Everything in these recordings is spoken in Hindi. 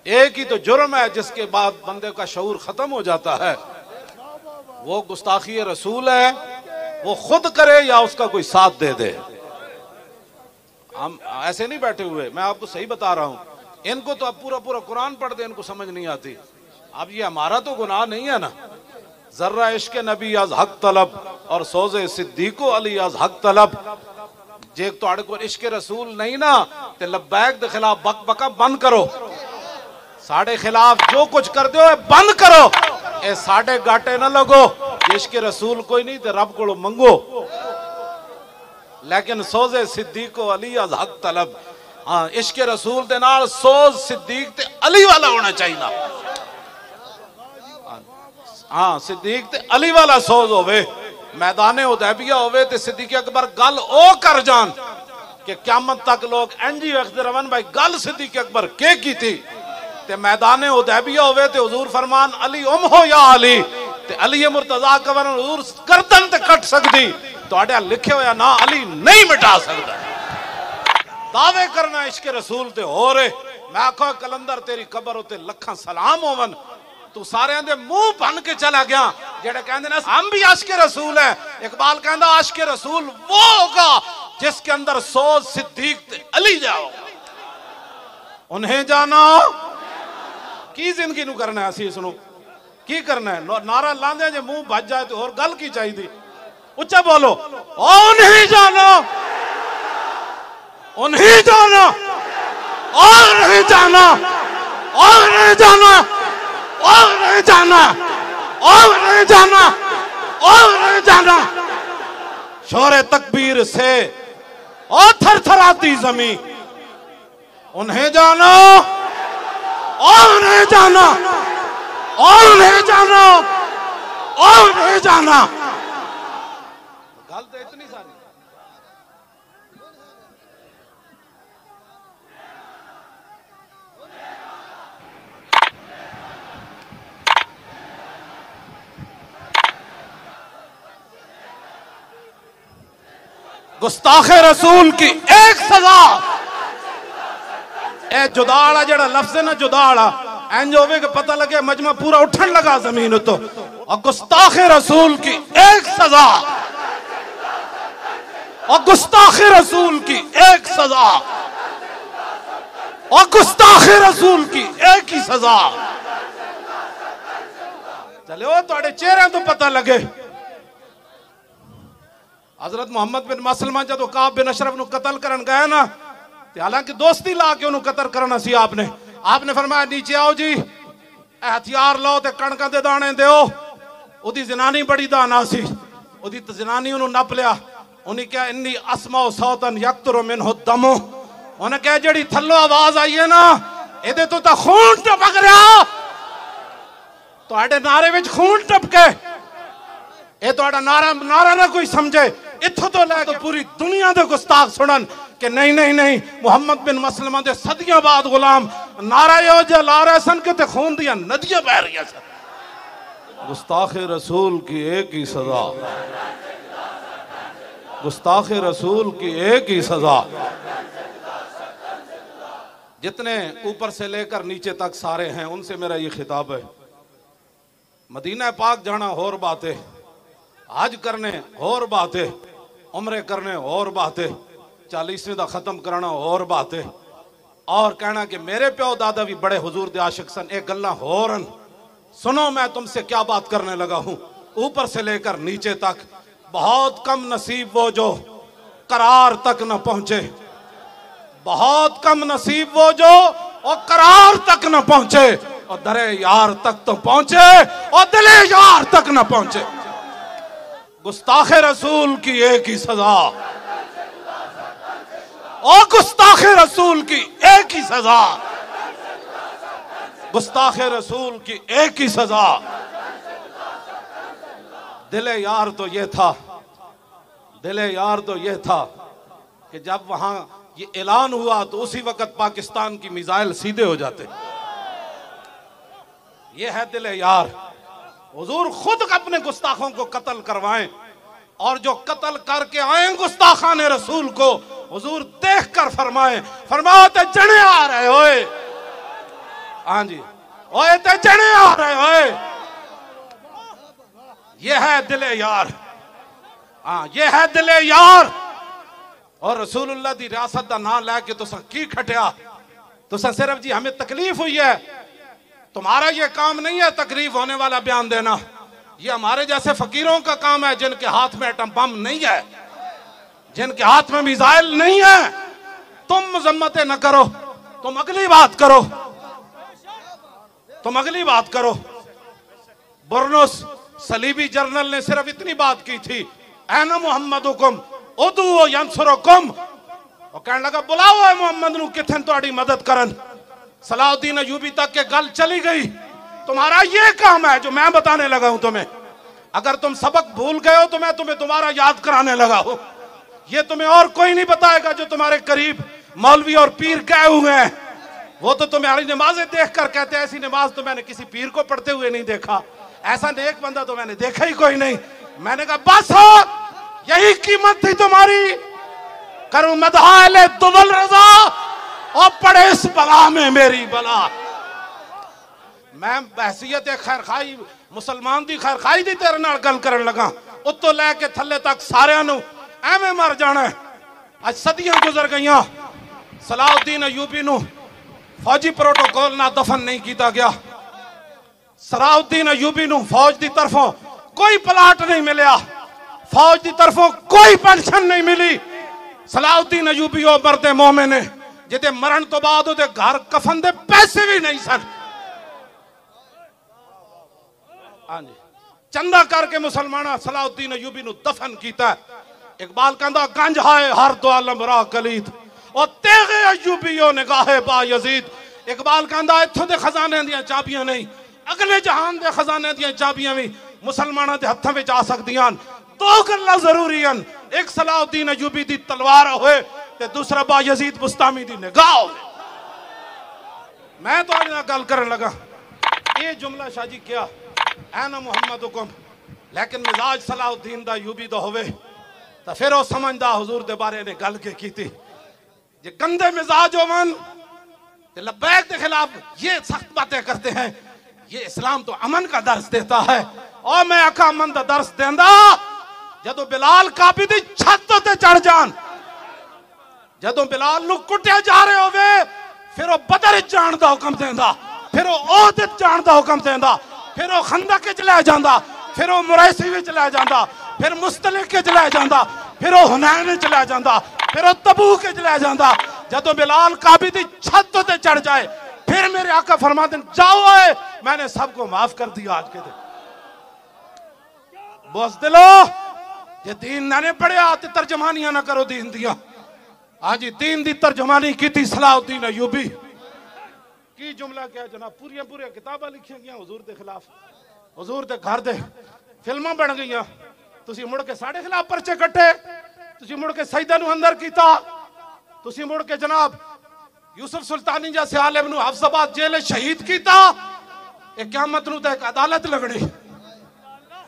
एक ही तो जुर्म है जिसके बाद बंदे का शऊर खत्म हो जाता है, वो गुस्ताखी रसूल है। वो खुद करे या उसका कोई साथ दे दे। हम ऐसे नहीं बैठे हुए, मैं आपको सही बता रहा हूं। इनको तो अब पूरा पूरा कुरान पढ़ दे, इनको समझ नहीं आती। अब ये हमारा तो गुनाह नहीं है ना। जर्रा इश्क नबी अज हक तलब और सोजे सिद्दीको अली अज हक तलब। जे तुहाडे कोल इश्क रसूल नहीं ना ते लब्बैक दे खिलाफ बक बका बंद करो। साढ़े खिलाफ जो कुछ कर दो बंद करो। ए साढ़े गाटे ना लगो। इश्क रसूल कोई नहीं ते रब को मंगो, लेकिन सोजे सिद्दीको अली अज हक तलब। हाँ, इश्क रसूल दे नाल सोज सिद्दीक ते अली वाला होना चाहिए। हाँ, सिद्दीक ते अली वाला सोज होवे। मैदाने हुदैबिया होवे ते सिद्दीक अकबर गल ओ कर जान कि क़यामत तक लोग एंजी वेखदे रहन भाई गल सिद्दीक अकबर के की थी। ते मैदाने हुदैबिया होवे ते हुजूर फरमान अली उम हो या अली ते अली मुर्तजा कवर हुजूर गर्दन ते कट सकदी। तुहाडे लिखे होया ना अली नहीं मिटा सकदा। दावे करना इश्क रसूल ते हो रहे। मैं आखो कलंदर तेरी कबर उत्ते लखां सलाम होवन। तू सारे दे मुंह बन के चला गया जेड़े कहंदे ने हम भी आशिक रसूल है। इकबाल कहंदा आशिक रसूल वो होगा जिसके अंदर सोज सिद्दीक ते अली जाओ। उन्हें जाना की जिंदगी नू करना है। असी सुनो की करना है। नारा लांदे जे मुंह बज जाए तो और गल की चाहिए। उच्चा बोलो, उन्हें जाना, उन्हें जाना, और नहीं जाना, और नहीं जाना, और नहीं जाना, और नहीं जाना, और नहीं जाना। शोरे तकबीर से और थरथराती जमीन। उन्हें जाना, और नहीं जाना, और नहीं जाना, और नहीं जाना। गल तो इतनी सारी। गुस्ताखे रसूल की एक सजा। ए जुदाड़ा जड़ा लफ्ज है ना जुदाड़ा इंज होवे कि पता लगे मजमा पूरा उठन लगा जमीन तो। और गुस्ताखे रसूल की एक सजा, और गुस्ताखे रसूल की एक सजा, और गुस्ताखे रसूल की एक ही सजा। चले वो थोड़े चेहरे तो पता लगे। हजरत मोहम्मद बिन मसलमा जो काब बिन अशरफ नु कतल करन गया ना, हालांकि दोस्ती ला के उन्होंने कतल करना सी। आपने फरमाया नीचे आओ जी, हथियार लो ते कणक दे दाने दो। उदी जनानी बड़ी दाना सी। उदी जनानी उन्होंने नप लिया। उन्हें क्या इन्नी अस्मा सौतन यक्तुरु मिन्हु दमु। उन्हें क्या जड़ी थल्लो आवाज आई है ना एदे तो खून टपक रहा। तुहाडे नारे विच खून टपके। ये तुहाडा नारा नारा ना कोई समझे। इत्थों तो लैके पूरी दुनिया दे गुस्ताख सुनन कि नहीं नहीं नहीं मुहम्मद बिन मसलमा दे सदियां बाद गुलाम नारा यो जला रहे सन कि खून दियां नदियां बह रही सन। गुस्ताखे रसूल की एक ही सजा, गुस्ताखे रसूल की एक ही सजा। जितने ऊपर से लेकर नीचे तक सारे हैं उनसे मेरा ये खिताब है। मदीना पाक जाना और बात है, हज करने और बात है, उम्रे करने और बात है, 40वें दा खत्म करना और बात है। और कहना कि मेरे प्यो दादा भी बड़े हुजूर दे आशिक सन। एक गल्ला होरन सुनो, मैं तुमसे क्या बात करने लगा हूं। ऊपर से लेकर नीचे तक बहुत कम नसीब वो जो करार तक न पहुंचे। बहुत कम नसीब वो जो और करार तक न पहुंचे, और दरे यार तक तो पहुंचे और दिले यार तक न पहुंचे। गुस्ताखे रसूल की एक ही सजा, और गुस्ताखे रसूल की एक ही सजा, गुस्ताखे रसूल की एक ही सजा। दिले यार तो ये था, दिले यार तो ये था कि जब वहां ये ऐलान हुआ तो उसी वक्त पाकिस्तान की मिसाइल सीधे हो जाते। ये है दिले यार। हुजूर खुद अपने गुस्ताखों को कत्ल करवाएं, और जो कत्ल करके आए गुस्ताखान रसूल को हुजूर देख कर फरमाए, फरमाते जने आ रहे होए, हाँ जी, ओए ते चने आ रहे ओए, ये है दिले यार। हाँ, ये है दिले यार। और रसूलुल्लाह दी रियासत दा नाम लैके तुसा की खटिया? तुसा सिर्फ जी हमें तकलीफ हुई है, तुम्हारा ये काम नहीं है तकलीफ होने वाला बयान देना। ये हमारे जैसे फकीरों का काम है जिनके हाथ में एटम बम नहीं है, जिनके हाथ में मिसाइल नहीं है। तुम मजम्मतें न करो, तुम अगली बात करो, तुम अगली बात करो। बुरनुस सलीबी जर्नल ने सिर्फ इतनी बात की थी, ऐना मुहम्मदुकुम उदू यंसुरुकुम। और कहने लगा बुलाओ है मोहम्मद नू किथन तुम्हारी मदद करन। सलाउद्दीन अयूबी तक के गल चली गई। तुम्हारा ये काम है जो मैं बताने लगा हूं तुम्हें। अगर तुम सबक भूल गए हो तो मैं तुम्हें दोबारा याद कराने लगा हूं। ये तुम्हें और कोई नहीं बताएगा जो तुम्हारे करीब मौलवी और पीर गए हुए हैं। वो तो तुम्हारी नमाजें देख कर कहते हैं ऐसी नमाज तो मैंने किसी पीर को पढ़ते हुए नहीं देखा, ऐसा नेक बंदा तो मैंने देखा ही कोई नहीं। मैंने कहा बस हो, यही कीमत थी तुम्हारी। करूं मदहाले दुबल रजा और पड़े इस बला में मेरी बला। मैं बहसियत खैर खाई मुसलमान दी खैर खाई दी तेरे नाल गल करन लगा। उत्तों लैके थल्ले तक सारियां नू एवें मर जाना है। आज सदियां गुजर गईयां, सलाउद्दीन अयूबी नू फौजी प्रोटोकॉल ना दफन नहीं किया गया। सलाउद्दीन अयूबी नू फौज की तरफों कोई प्लाट नहीं मिलया, फौज की तरफों कोई पेंशन नहीं मिली। सलाउद्दीन अयूबी ओ मरदे मोमिन ने जिते मरण तो बाद उहदे घर कफन दे पैसे भी नहीं सन। हाँ जी, चंदा करके मुसलमाना सलाउद्दीन अयूबी नू दफन किया। इकबाल कहंदा गंज हाय हर दो आलम रा कलीद और तेगे अयूबीओ निगाहे बा यजीद। इकबाल कहंदा इत्थों दे खजाने दियां चाबियां नहीं, अगले जहान दे खजाने दियां चाबियां भी मुसलमाना दे हत्थां विच आ सकदियां। दो गल्लां जरूरी हन, एक सलाउद्दीन अयूबी दी तलवार होए ते दूसरा बा यजीद बुस्तामी दी निगाह होए। मैं तो आज गल करन लगा ये जुमला शाजी क्या ऐना मुहम्मदुकुम, लेकिन मिजाज सलाउद्दीन दा अयूबी दा होवे तो फिर वो समझदा हुजूर दे बारे ने गल के कीती। जे गंदे मिजाज होवन ते लब्बैक के खिलाफ ये सख्त बातें करते हैं, ये इस्लाम तो अमन का दर्स देता है। और मैं आका अमन का दर्स देंदा जदों बिलाल काबी दी छत ते चढ़ जान, जदों बिलाल नू कुटिया जा रहे होवे फिर वो बदर जान दा हुक्म देंदा, फिर वो ओहद जान दा हुक्म देंदा, फिर वो खंदक विच ले जांदा, फिर वो मुरैसी विच ले जांदा, फिर मुस्तलिक विच ले जांदा, फिर वो हुनैन विच ले जांदा, फिर वो तबूक विच ले जांदा। जदों बिलाल काबी दी छत ते चढ़ जाए फिर मेरे आका फरमाते हैं जाओ है मैंने सबको माफ कर दिया। आज के दिन बस दिलो जे दीन ना पढ़िया तो तर्जमानियां ना करो दीन दिया। आज दीन दी तर्जमानी की थी सलाउद्दीन अयूबी की जुमला क्या जनाब, पूरिया पूरिया किताबां लिखी गई हुजूर के खिलाफ, हुजूर के घर दे फिल्मां बन गई। तुसी मुड़ के साढ़े खिलाफ परचे कट्टे, तुसी मुड़ के सईदा नू अंदर कीता, तुसी मुड़ के जनाब यूसुफ सुल्तानी जैसे आलिम नू हफ्साबाद जेल शहीद किया। एक क़यामत नू तो एक अदालत लगनी,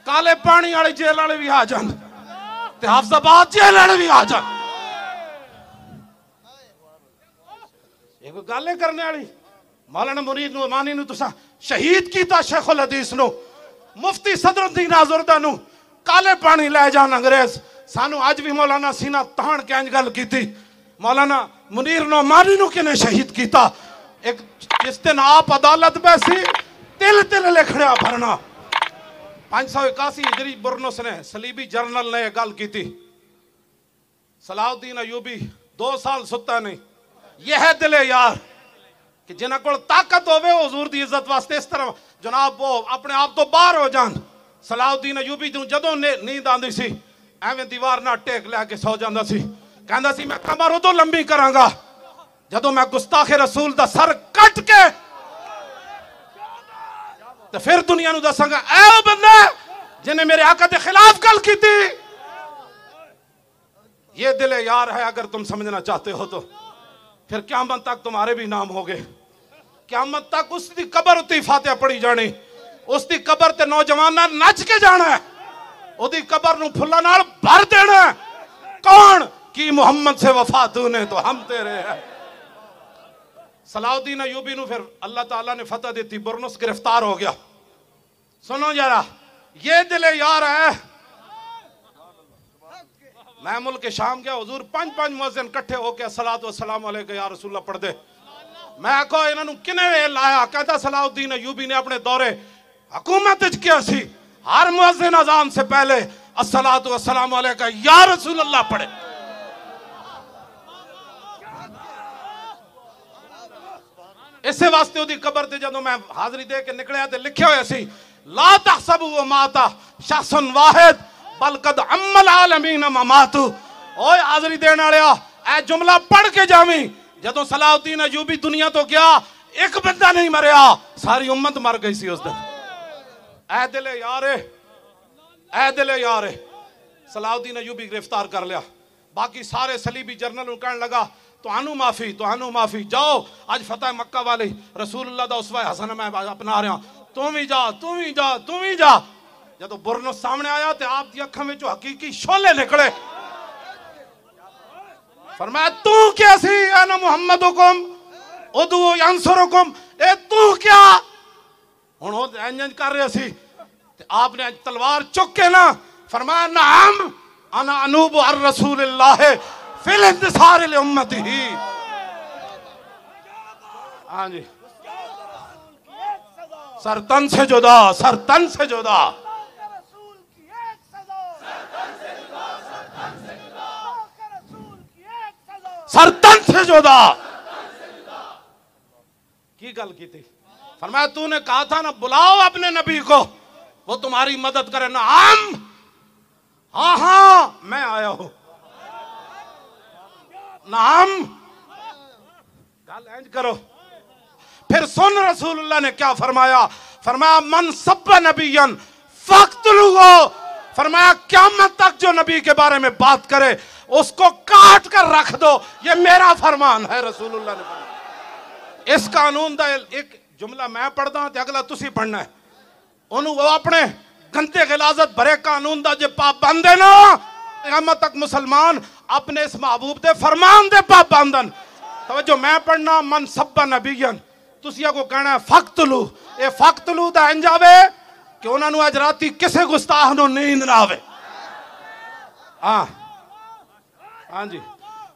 काले पानी वाली जेल वाले भी आ जान ते हफ्साबाद जेल वाले भी आ जान। ये कोई गल करने वाली? मौलाना मुरीद नू अमानी नू तुसा शहीद किया, शेखुल हदीस नू, मुफ्ती सदरुद्दीन आजुर्दा नू काले पानी ले जान अंग्रेज। सानू अज भी मौलाना सीना तान के इंज गल की। मौलाना मुनीर नोमानी नू किने शहीद किया? एक जिस दिन आप अदालत बैसी तिल तिल लिखड़ा भरना। 581 हिजरी बुरनुस ने सलीबी जर्नल ने गल की थी। सलाउद्दीन अयूबी 2 साल सुता नहीं। यह है दिले यार कि जिन्हां कोल ताकत होवे हुजूर दी इज्जत वास्ते इस तरह जनाब वो अपने आप तो बाहर हो जान। सलाउद्दीन अयूबी नू जदों नींद आंदी सी एवें दीवार ना टेक लैके सौ जांदा सी। कहंदा सी मैं कमर उदों लंबी करांगा जदों मैं गुस्ताखे रसूल दा सर कट के तो फिर दुनिया नू दसांगा ऐ बंदा जिन्हें मेरे आका के खिलाफ गल की थी। ये दिले यार है अगर तुम समझना चाहते हो तो फिर क़यामत तक तुम्हारे भी नाम हो गए। क़यामत तक उसकी कबर उत्ते फातिहा पढ़ी जानी, उसकी कबर ते नौजवाना नच के जाना है, उसकी कबर नू फुल्लां नाल भर देना। कौन की मोहम्मद से वफा तूने तो हम तेरे हैं। सलाउद्दीन अयूबी नू फिर अल्लाह ताला ने फतह दी, बुरनुस गिरफ्तार हो गया। सुनो जरा, ये दिले यार है। मैं मुल्क शाम गया, हुजूर 5 मुअज्जिन इकट्ठे होके अस्सलातु वस्सलाम अलैका या रसूलल्लाह पढ़ दे। मैं आखो इन्होंने किने वे लाया, कहता सलाउद्दीन अयूबी ने अपने दौरे हुकूमत किया सी, हर मुअज्जिन अजान से पहले अस्सलातु वस्सलाम अलैका या रसूलल्लाह पढ़े। इसे वास्ते उदी कबर ते जदों मैं हाजरी दे के निकलिया ते लिखिया होया सी, ला तहसबु व माता शख्सन वाहिद बल कद अम्मल आलमीन ममातु। ओए हाजरी देने वालिया, ए जुमला पढ़ के जावी। जदों सलाउद्दीन अयूबी दुनिया तो गया, एक बंदा नहीं मरिया, सारी उम्मत मर गई सी उस दिन। ए दिले यारे, ए दिले यारे, सलाउद्दीन अयूबी गिरफ्तार कर लिया। बाकी सारे सलीबी जर्नल कहने लगा तुहानू माफी, तुहानू माफी, जाओ आज फतेह मक्का वाली रसूलुल्लाह दा उसवा हसन मैं अपना रहा, तू भी जा, तू भी जा, तू भी जा। जदों बुरनुस सामने आया तो आप दी अखां विचों हकीकी शोले निकले। फरमाया तू क्या सी अना मुहम्मदुकुम उदु यंसुरुकुम, ए तू क्या? हुण ओ इंज कर रहे सी ते आपने तलवार चुक के ना फरमाया नाम अना अनूबु अर रसूलिल्लाह फिल इंतसार ले उम्मती ही। हाँ जी, सर तन से जुदा, सर तन से जुदा, सर तन से जुदा। की गल की थी? फरमाया तूने कहा था ना बुलाओ अपने नबी को, वो तुम्हारी मदद करे ना। हम हाँ हाँ मैं आया हूं नाम। गल इंज करो। फिर सुन रसूलुल्लाह ने क्या फरमाया, फरमाया मन सब्ब नबियन फक्तलुहु। फरमाया क़यामत तक जो नबी के बारे में बात करे उसको काट कर रख दो, ये मेरा फरमान है। रसूलुल्लाह ने फरमाया। इस कानून का एक जुमला मैं पढ़दा ते अगला तुसी पढ़ना है। उन्होंने वो अपने गंदे गिलाजत भरे कानून का जो पाबंद है ना, क़यामत तक मुसलमान अपने इस महबूब दे फरमान दे पाबंदन। तवज्जो, मैं पढ़ना मन सब्बा नबियन, तुसिया को कहना है फक्तलू। ये फक्तलू दा इंज आवे कि उन्होंने अज राती किसे गुस्ताख नूं नींद ना आवे। हाँ हाँ जी।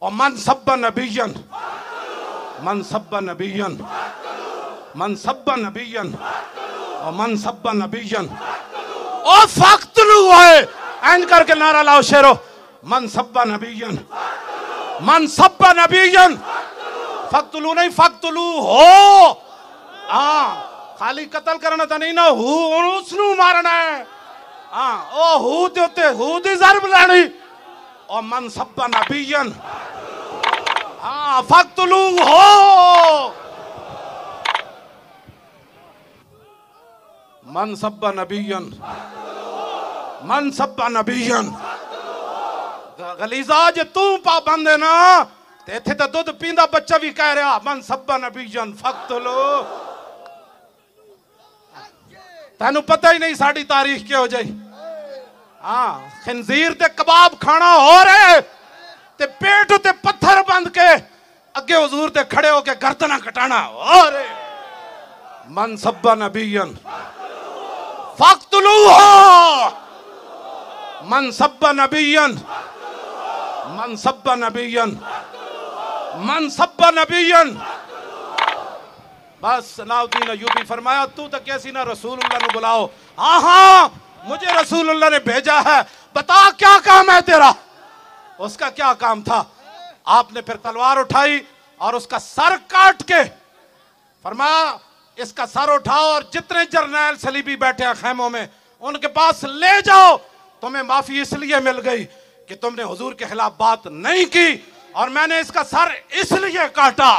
और मन सब्बा नबियन, मन सब्बा नबियन, मन सब्बा नबियन और मन सब्बा नबियन और फक्तलू है। इंज करके नारा लाओ शेरो, मन सब्बा नबियन, मन सब्बा नबियन, फक्तलू नहीं फक्तलू हो। हाँ, खाली कतल करना तो नहीं ना, हु उसनू मारना है। हाँ, ओ हु दे उत्ते हु दी ज़रब लैनी। और मन सब्बा नबियन, हाँ फक्तलू हो। मन सब्बा नबियन, मन सब्बा नबियन। गलीजा जे तू पाबंद है ना, ते इत्थे तो दूध पींदा बच्चा भी कह रहा मन सब्बा नबियन फक्तलू। तेनू पता ही नहीं साड़ी तारीख क्या हो जाए। हाँ, खिंजीर ते कबाब खाना हो रहे ते पेट ते पत्थर बंद के अगे हुजूर ते खड़े होके गर्दना कटाना हो रहे। मन सब्बा नबियन फक्तलू हो। मन सब्बा नबियन, मन सब्बा नबियन, मन सब्बा नबियन। बस सलाउद्दीन अयूबी फरमाया तू तो कैसी ना रसूलुल्लाह ने बुलाओ। हाँ हाँ मुझे रसूलुल्लाह ने भेजा है, बता क्या काम है तेरा। उसका क्या काम था? आपने फिर तलवार उठाई और उसका सर काट के फरमाया इसका सर उठाओ और जितने जर्नैल सलीबी बैठे हैं खैमों में उनके पास ले जाओ। तुम्हें माफी इसलिए मिल गई कि तुमने हुजूर के खिलाफ बात नहीं की, और मैंने इसका सर इसलिए काटा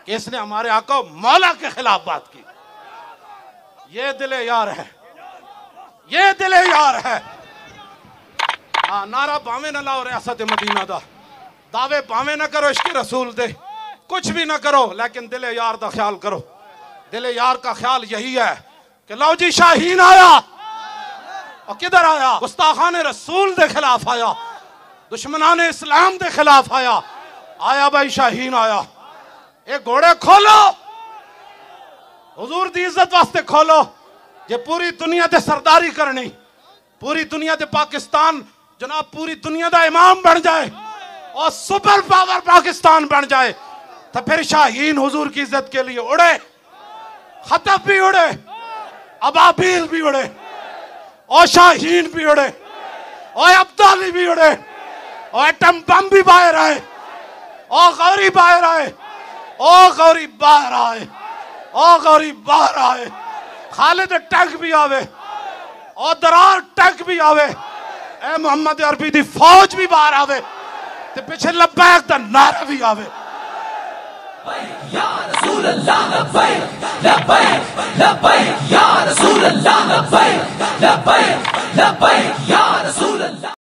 कि इसने हमारे आका मौला के खिलाफ बात की। ये दिले यार है, ये दिले यार है। हाँ, नारा भावे न लाओ रियासत मदीना दा, दावे भावे न करो इश्क रसूल दे, कुछ भी न करो, लेकिन दिले यार दा ख्याल करो। दिले यार का ख्याल यही है कि लो जी शाहीन आया। और किधर आया? गुस्ताखान रसूल दे खिलाफ आया, दुश्मनान इस्लाम दे खिलाफ आया। आया भाई शाहीन आया। ये घोड़े खोलो, हुजूर दी इज्जत वास्ते खोलो। जे पूरी दुनिया ते सरदारी करनी, पूरी दुनिया ते पाकिस्तान जनाब पूरी दुनिया दा इमाम बन जाए और सुपर पावर पाकिस्तान बन जाए, तो फिर शाहीन हुजूर की इज्जत के लिए उड़े, खतब भी उड़े, अबाबील भी उड़े, और शाहीन भी उड़े, और अब्दाली भी उड़े, और एटम बम भी बाहर आए, और गौरी बाहर आए, और गौरी बाहर आए, और गौरी बाहर आए, खालिद टैंक भी आवे, और दरार टैंक भी आवे, ए मोहम्मद अरबी दी फौज भी बाहर आवे, ते पीछे लब्बैक दा नारा भी आवे। या रसूल अल्लाह लब्बैक लब्बैक लब्बैक या रसूल अल्लाह लब्बैक लब्बैक लब्बैक या रसूल अल्लाह।